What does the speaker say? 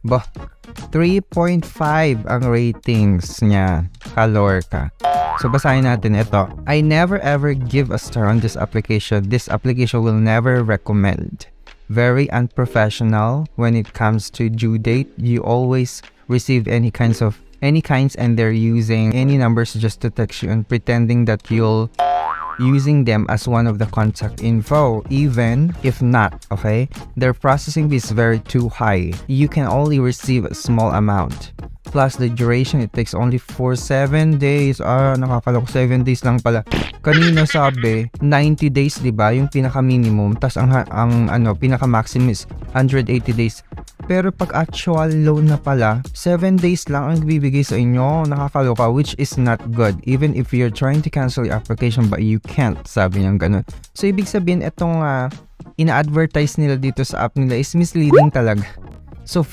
Bah, 3.5 ang ratings niya. Kalor ka. So, basahin natin ito. I never ever give a star on this application. This application will never recommend. Very unprofessional when it comes to due date. You always receive any kinds and they're using any numbers just to text you and pretending that you'll using them as one of the contact info, even if not, okay? Their processing fee is very too high. You can only receive a small amount. Plus the duration, it takes only for 7 days. Nakakalok, 7 days lang pala. Kanina sabi, 90 days, diba? Yung pinaka-minimum. Tas ang pinaka-maximum is 180 days. Pero pag actual loan na pala, 7 days lang ang bibigay sa inyo. Nakakaloka, which is not good. Even if you're trying to cancel your application but you can't, sabi niyang ganun. So, ibig sabihin, itong ina-advertise nila dito sa app nila is misleading talaga. So,